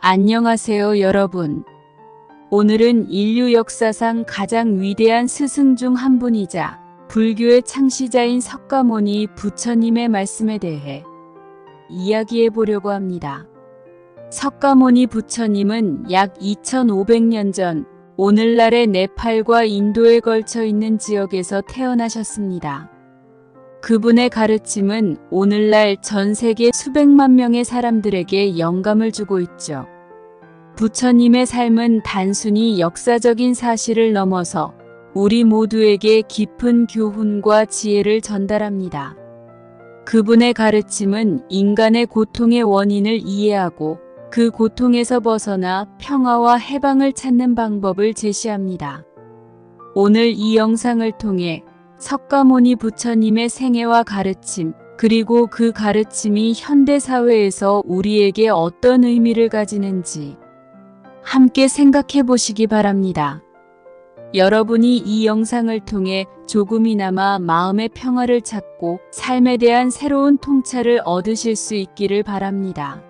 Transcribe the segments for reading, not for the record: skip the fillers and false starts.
안녕하세요, 여러분. 오늘은 인류 역사상 가장 위대한 스승 중 한 분이자 불교의 창시자인 석가모니 부처님의 말씀에 대해 이야기해 보려고 합니다. 석가모니 부처님은 약 2500년 전 오늘날의 네팔과 인도에 걸쳐 있는 지역에서 태어나셨습니다. 그분의 가르침은 오늘날 전 세계 수백만 명의 사람들에게 영감을 주고 있죠. 부처님의 삶은 단순히 역사적인 사실을 넘어서 우리 모두에게 깊은 교훈과 지혜를 전달합니다. 그분의 가르침은 인간의 고통의 원인을 이해하고 그 고통에서 벗어나 평화와 해방을 찾는 방법을 제시합니다. 오늘 이 영상을 통해 석가모니 부처님의 생애와 가르침, 그리고 그 가르침이 현대사회에서 우리에게 어떤 의미를 가지는지 함께 생각해 보시기 바랍니다. 여러분이 이 영상을 통해 조금이나마 마음의 평화를 찾고 삶에 대한 새로운 통찰을 얻으실 수 있기를 바랍니다.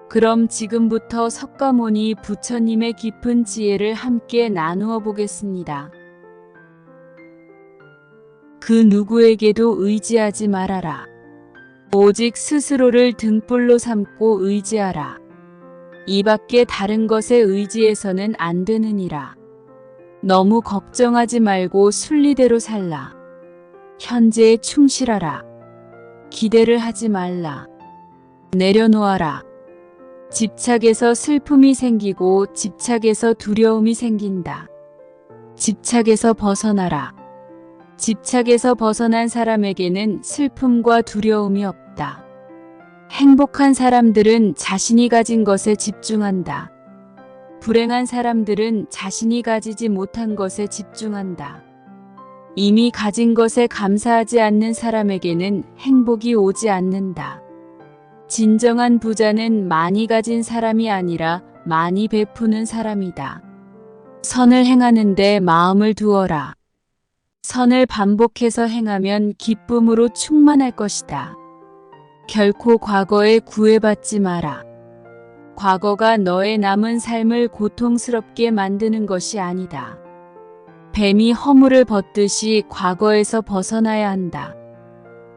그럼 지금부터 석가모니 부처님의 깊은 지혜를 함께 나누어 보겠습니다. 그 누구에게도 의지하지 말아라. 오직 스스로를 등불로 삼고 의지하라. 이 밖에 다른 것에 의지해서는 안 되느니라. 너무 걱정하지 말고 순리대로 살라. 현재에 충실하라. 기대를 하지 말라. 내려놓아라. 집착에서 슬픔이 생기고 집착에서 두려움이 생긴다. 집착에서 벗어나라. 집착에서 벗어난 사람에게는 슬픔과 두려움이 없다. 행복한 사람들은 자신이 가진 것에 집중한다. 불행한 사람들은 자신이 가지지 못한 것에 집중한다. 이미 가진 것에 감사하지 않는 사람에게는 행복이 오지 않는다. 진정한 부자는 많이 가진 사람이 아니라 많이 베푸는 사람이다. 선을 행하는데 마음을 두어라. 선을 반복해서 행하면 기쁨으로 충만할 것이다. 결코 과거에 구애받지 마라. 과거가 너의 남은 삶을 고통스럽게 만드는 것이 아니다. 뱀이 허물을 벗듯이 과거에서 벗어나야 한다.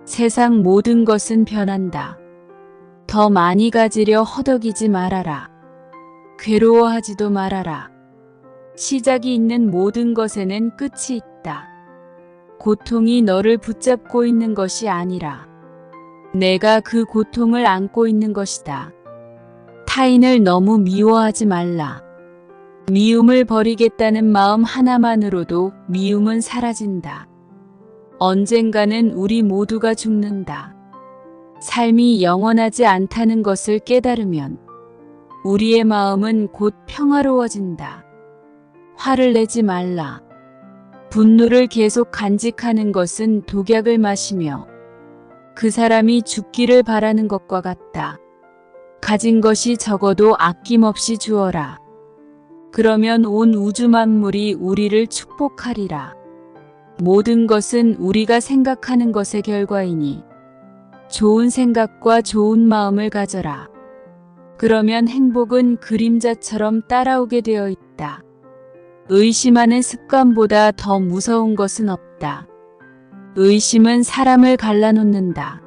세상 모든 것은 변한다. 더 많이 가지려 허덕이지 말아라. 괴로워하지도 말아라. 시작이 있는 모든 것에는 끝이 있다. 고통이 너를 붙잡고 있는 것이 아니라 내가 그 고통을 안고 있는 것이다. 타인을 너무 미워하지 말라. 미움을 버리겠다는 마음 하나만으로도 미움은 사라진다. 언젠가는 우리 모두가 죽는다. 삶이 영원하지 않다는 것을 깨달으면 우리의 마음은 곧 평화로워진다. 화를 내지 말라. 분노를 계속 간직하는 것은 독약을 마시며 그 사람이 죽기를 바라는 것과 같다. 가진 것이 적어도 아낌없이 주어라. 그러면 온 우주 만물이 우리를 축복하리라. 모든 것은 우리가 생각하는 것의 결과이니 좋은 생각과 좋은 마음을 가져라. 그러면 행복은 그림자처럼 따라오게 되어 있다. 의심하는 습관보다 더 무서운 것은 없다. 의심은 사람을 갈라놓는다.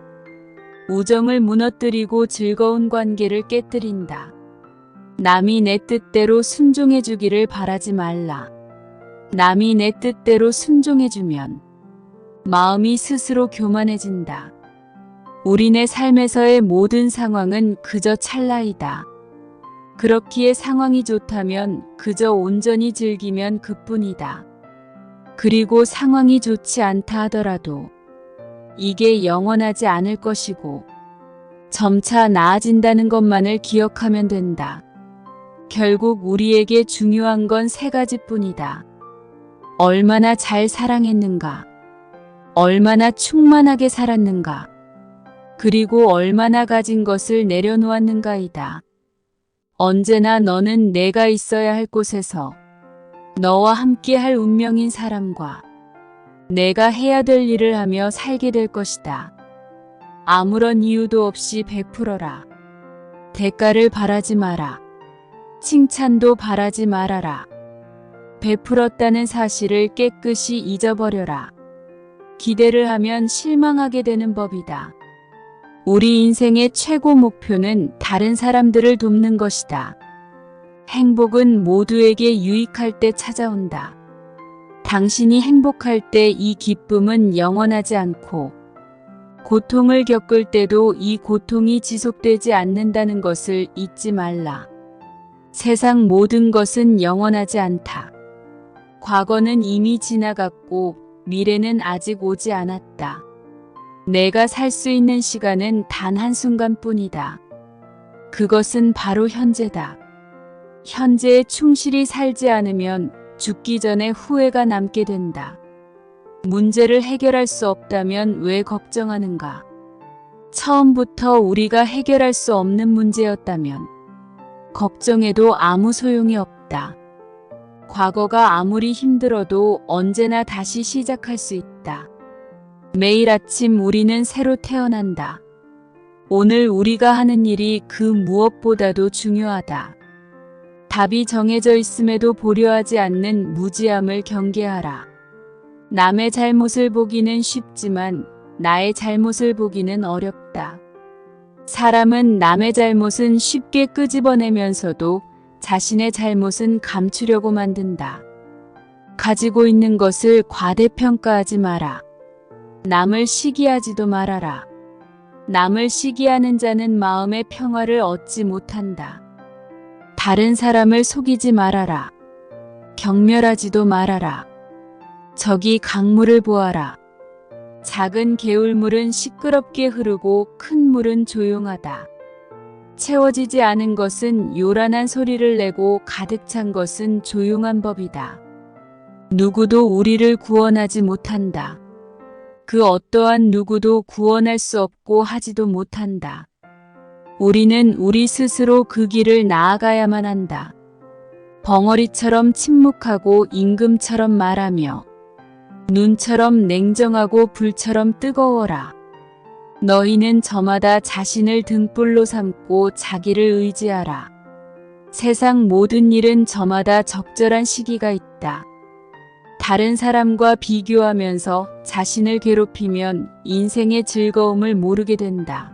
우정을 무너뜨리고 즐거운 관계를 깨뜨린다. 남이 내 뜻대로 순종해 주기를 바라지 말라. 남이 내 뜻대로 순종해주면 마음이 스스로 교만해진다. 우리네 삶에서의 모든 상황은 그저 찰나이다. 그렇기에 상황이 좋다면 그저 온전히 즐기면 그뿐이다. 그리고 상황이 좋지 않다 하더라도 이게 영원하지 않을 것이고 점차 나아진다는 것만을 기억하면 된다. 결국 우리에게 중요한 건 세 가지뿐이다. 얼마나 잘 사랑했는가, 얼마나 충만하게 살았는가, 그리고 얼마나 가진 것을 내려놓았는가이다. 언제나 너는 내가 있어야 할 곳에서 너와 함께 할 운명인 사람과 내가 해야 될 일을 하며 살게 될 것이다. 아무런 이유도 없이 베풀어라. 대가를 바라지 마라. 칭찬도 바라지 말아라. 베풀었다는 사실을 깨끗이 잊어버려라. 기대를 하면 실망하게 되는 법이다. 우리 인생의 최고 목표는 다른 사람들을 돕는 것이다. 행복은 모두에게 유익할 때 찾아온다. 당신이 행복할 때 이 기쁨은 영원하지 않고 고통을 겪을 때도 이 고통이 지속되지 않는다는 것을 잊지 말라. 세상 모든 것은 영원하지 않다. 과거는 이미 지나갔고 미래는 아직 오지 않았다. 내가 살 수 있는 시간은 단 한순간뿐이다. 그것은 바로 현재다. 현재에 충실히 살지 않으면 죽기 전에 후회가 남게 된다. 문제를 해결할 수 없다면 왜 걱정하는가? 처음부터 우리가 해결할 수 없는 문제였다면 걱정해도 아무 소용이 없다. 과거가 아무리 힘들어도 언제나 다시 시작할 수 있다. 매일 아침 우리는 새로 태어난다. 오늘 우리가 하는 일이 그 무엇보다도 중요하다. 답이 정해져 있음에도 보려하지 않는 무지함을 경계하라. 남의 잘못을 보기는 쉽지만 나의 잘못을 보기는 어렵다. 사람은 남의 잘못은 쉽게 끄집어내면서도 자신의 잘못은 감추려고 만든다. 가지고 있는 것을 과대평가하지 마라. 남을 시기하지도 말아라. 남을 시기하는 자는 마음의 평화를 얻지 못한다. 다른 사람을 속이지 말아라. 경멸하지도 말아라. 저기 강물을 보아라. 작은 개울물은 시끄럽게 흐르고 큰 물은 조용하다. 채워지지 않은 것은 요란한 소리를 내고 가득 찬 것은 조용한 법이다. 누구도 우리를 구원하지 못한다. 그 어떠한 누구도 구원할 수 없고 하지도 못한다. 우리는 우리 스스로 그 길을 나아가야만 한다. 벙어리처럼 침묵하고 임금처럼 말하며 눈처럼 냉정하고 불처럼 뜨거워라. 너희는 저마다 자신을 등불로 삼고 자기를 의지하라. 세상 모든 일은 저마다 적절한 시기가 있다. 다른 사람과 비교하면서 자신을 괴롭히면 인생의 즐거움을 모르게 된다.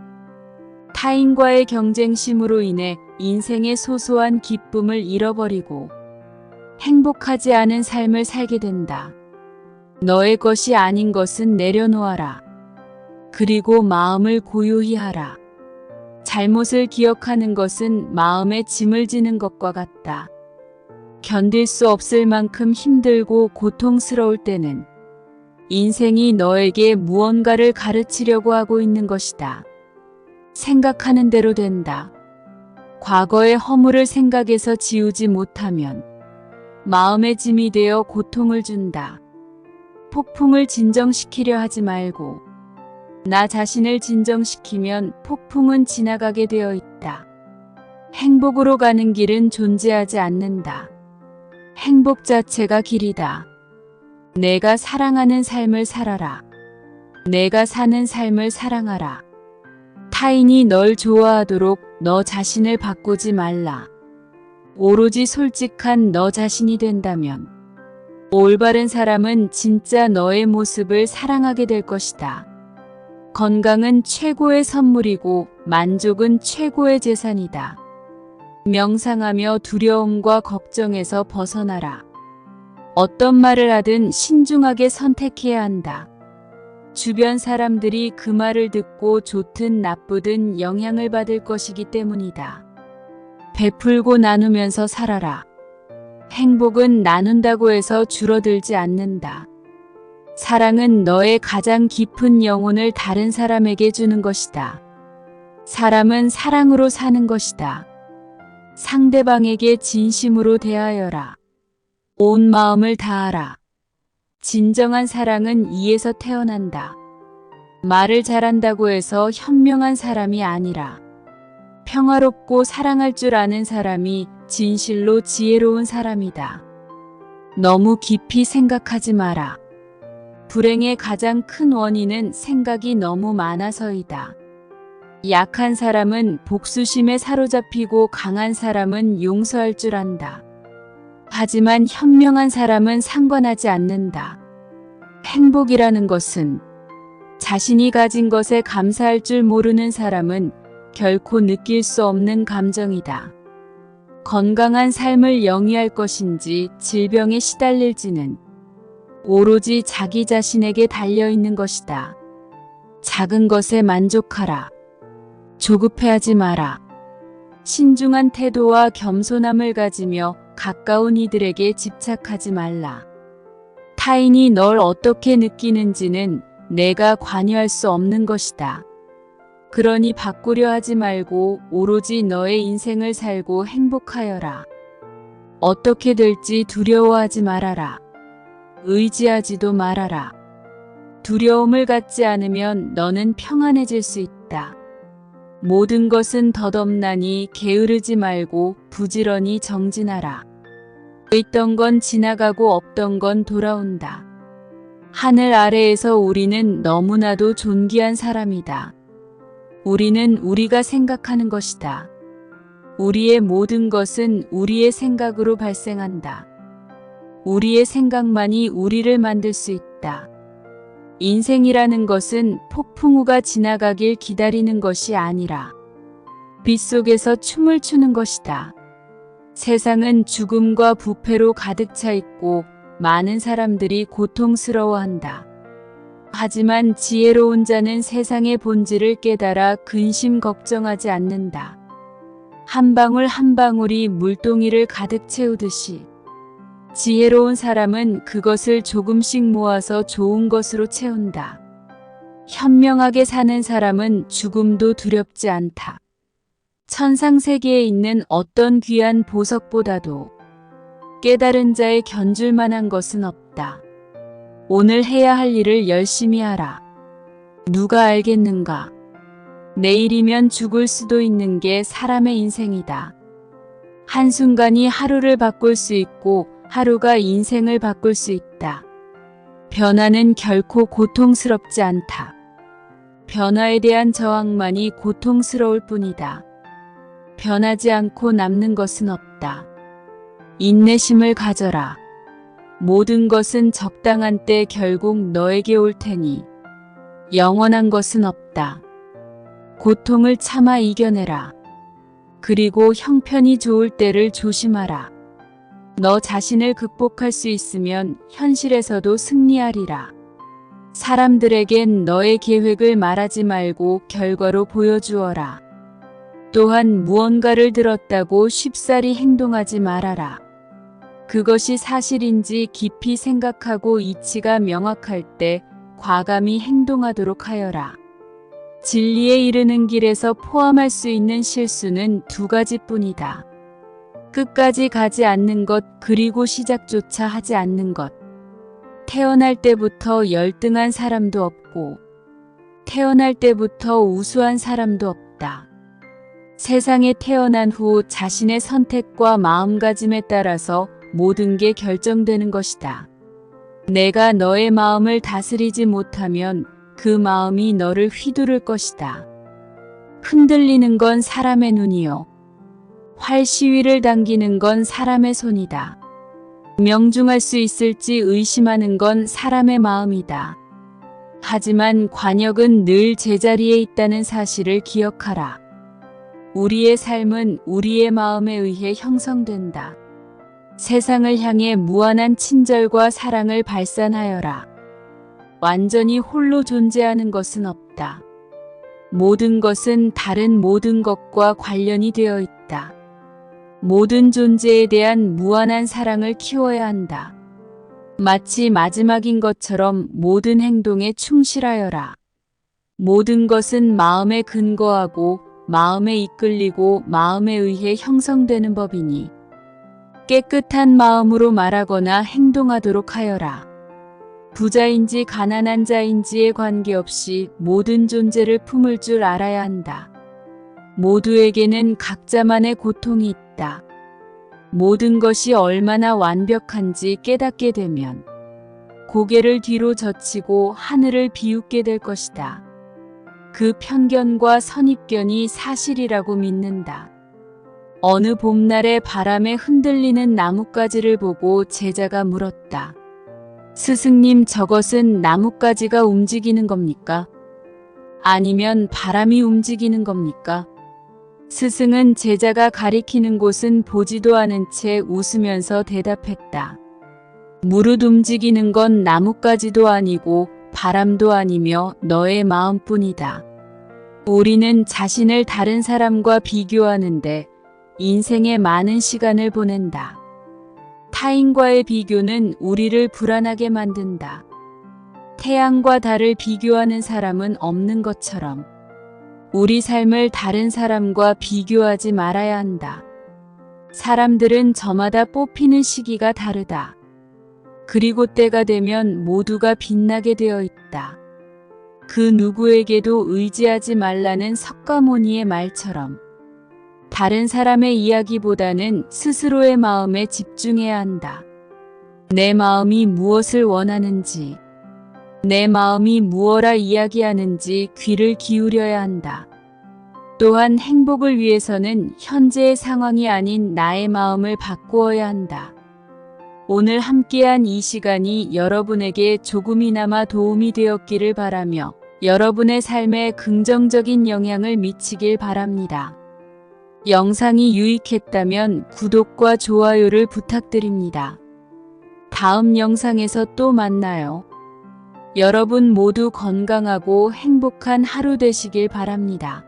타인과의 경쟁심으로 인해 인생의 소소한 기쁨을 잃어버리고 행복하지 않은 삶을 살게 된다. 너의 것이 아닌 것은 내려놓아라. 그리고 마음을 고요히 하라. 잘못을 기억하는 것은 마음에 짐을 지는 것과 같다. 견딜 수 없을 만큼 힘들고 고통스러울 때는 인생이 너에게 무언가를 가르치려고 하고 있는 것이다. 생각하는 대로 된다. 과거의 허물을 생각에서 지우지 못하면 마음의 짐이 되어 고통을 준다. 폭풍을 진정시키려 하지 말고 나 자신을 진정시키면 폭풍은 지나가게 되어 있다. 행복으로 가는 길은 존재하지 않는다. 행복 자체가 길이다. 내가 사랑하는 삶을 살아라. 내가 사는 삶을 사랑하라. 타인이 널 좋아하도록 너 자신을 바꾸지 말라. 오로지 솔직한 너 자신이 된다면 올바른 사람은 진짜 너의 모습을 사랑하게 될 것이다. 건강은 최고의 선물이고 만족은 최고의 재산이다. 명상하며 두려움과 걱정에서 벗어나라. 어떤 말을 하든 신중하게 선택해야 한다. 주변 사람들이 그 말을 듣고 좋든 나쁘든 영향을 받을 것이기 때문이다. 베풀고 나누면서 살아라. 행복은 나눈다고 해서 줄어들지 않는다. 사랑은 너의 가장 깊은 영혼을 다른 사람에게 주는 것이다. 사람은 사랑으로 사는 것이다. 상대방에게 진심으로 대하여라. 온 마음을 다하라. 진정한 사랑은 이에서 태어난다. 말을 잘한다고 해서 현명한 사람이 아니라 평화롭고 사랑할 줄 아는 사람이 진실로 지혜로운 사람이다. 너무 깊이 생각하지 마라. 불행의 가장 큰 원인은 생각이 너무 많아서이다. 약한 사람은 복수심에 사로잡히고 강한 사람은 용서할 줄 안다. 하지만 현명한 사람은 상관하지 않는다. 행복이라는 것은 자신이 가진 것에 감사할 줄 모르는 사람은 결코 느낄 수 없는 감정이다. 건강한 삶을 영위할 것인지 질병에 시달릴지는 오로지 자기 자신에게 달려있는 것이다. 작은 것에 만족하라. 조급해하지 마라. 신중한 태도와 겸손함을 가지며 가까운 이들에게 집착하지 말라. 타인이 널 어떻게 느끼는지는 내가 관여할 수 없는 것이다. 그러니 바꾸려 하지 말고 오로지 너의 인생을 살고 행복하여라. 어떻게 될지 두려워하지 말아라. 의지하지도 말아라. 두려움을 갖지 않으면 너는 평안해질 수 있다. 모든 것은 덧없나니 게으르지 말고 부지런히 정진하라. 있던 건 지나가고 없던 건 돌아온다. 하늘 아래에서 우리는 너무나도 존귀한 사람이다. 우리는 우리가 생각하는 것이다. 우리의 모든 것은 우리의 생각으로 발생한다. 우리의 생각만이 우리를 만들 수 있다. 인생이라는 것은 폭풍우가 지나가길 기다리는 것이 아니라 빗속에서 춤을 추는 것이다. 세상은 죽음과 부패로 가득 차 있고 많은 사람들이 고통스러워한다. 하지만 지혜로운 자는 세상의 본질을 깨달아 근심 걱정하지 않는다. 한 방울 한 방울이 물동이를 가득 채우듯이 지혜로운 사람은 그것을 조금씩 모아서 좋은 것으로 채운다. 현명하게 사는 사람은 죽음도 두렵지 않다. 천상세계에 있는 어떤 귀한 보석보다도 깨달은 자의 견줄 만한 것은 없다. 오늘 해야 할 일을 열심히 하라. 누가 알겠는가? 내일이면 죽을 수도 있는 게 사람의 인생이다. 한순간이 하루를 바꿀 수 있고 하루가 인생을 바꿀 수 있다. 변화는 결코 고통스럽지 않다. 변화에 대한 저항만이 고통스러울 뿐이다. 변하지 않고 남는 것은 없다. 인내심을 가져라. 모든 것은 적당한 때 결국 너에게 올 테니 영원한 것은 없다. 고통을 참아 이겨내라. 그리고 형편이 좋을 때를 조심하라. 너 자신을 극복할 수 있으면 현실에서도 승리하리라. 사람들에겐 너의 계획을 말하지 말고 결과로 보여주어라. 또한 무언가를 들었다고 쉽사리 행동하지 말아라. 그것이 사실인지 깊이 생각하고 이치가 명확할 때 과감히 행동하도록 하여라. 진리에 이르는 길에서 포함할 수 있는 실수는 두 가지뿐이다. 끝까지 가지 않는 것 그리고 시작조차 하지 않는 것. 태어날 때부터 열등한 사람도 없고 태어날 때부터 우수한 사람도 없다. 세상에 태어난 후 자신의 선택과 마음가짐에 따라서 모든 게 결정되는 것이다. 내가 너의 마음을 다스리지 못하면 그 마음이 너를 휘두를 것이다. 흔들리는 건 사람의 눈이요. 활 시위를 당기는 건 사람의 손이다. 명중할 수 있을지 의심하는 건 사람의 마음이다. 하지만 관역은 늘 제자리에 있다는 사실을 기억하라. 우리의 삶은 우리의 마음에 의해 형성된다. 세상을 향해 무한한 친절과 사랑을 발산하여라. 완전히 홀로 존재하는 것은 없다. 모든 것은 다른 모든 것과 관련이 되어 있다. 모든 존재에 대한 무한한 사랑을 키워야 한다. 마치 마지막인 것처럼 모든 행동에 충실하여라. 모든 것은 마음에 근거하고 마음에 이끌리고 마음에 의해 형성되는 법이니 깨끗한 마음으로 말하거나 행동하도록 하여라. 부자인지 가난한 자인지에 관계없이 모든 존재를 품을 줄 알아야 한다. 모두에게는 각자만의 고통이 있다. 모든 것이 얼마나 완벽한지 깨닫게 되면 고개를 뒤로 젖히고 하늘을 비웃게 될 것이다. 그 편견과 선입견이 사실이라고 믿는다. 어느 봄날에 바람에 흔들리는 나뭇가지를 보고 제자가 물었다. 스승님, 저것은 나뭇가지가 움직이는 겁니까? 아니면 바람이 움직이는 겁니까? 스승은 제자가 가리키는 곳은 보지도 않은 채 웃으면서 대답했다. 무릇 움직이는 건 나뭇가지도 아니고 바람도 아니며 너의 마음뿐이다. 우리는 자신을 다른 사람과 비교하는데 인생의 많은 시간을 보낸다. 타인과의 비교는 우리를 불안하게 만든다. 태양과 달을 비교하는 사람은 없는 것처럼 우리 삶을 다른 사람과 비교하지 말아야 한다. 사람들은 저마다 뽑히는 시기가 다르다. 그리고 때가 되면 모두가 빛나게 되어 있다. 그 누구에게도 의지하지 말라는 석가모니의 말처럼 다른 사람의 이야기보다는 스스로의 마음에 집중해야 한다. 내 마음이 무엇을 원하는지, 내 마음이 무엇라 이야기하는지 귀를 기울여야 한다. 또한 행복을 위해서는 현재의 상황이 아닌 나의 마음을 바꾸어야 한다. 오늘 함께한 이 시간이 여러분에게 조금이나마 도움이 되었기를 바라며 여러분의 삶에 긍정적인 영향을 미치길 바랍니다. 영상이 유익했다면 구독과 좋아요를 부탁드립니다. 다음 영상에서 또 만나요. 여러분 모두 건강하고 행복한 하루 되시길 바랍니다.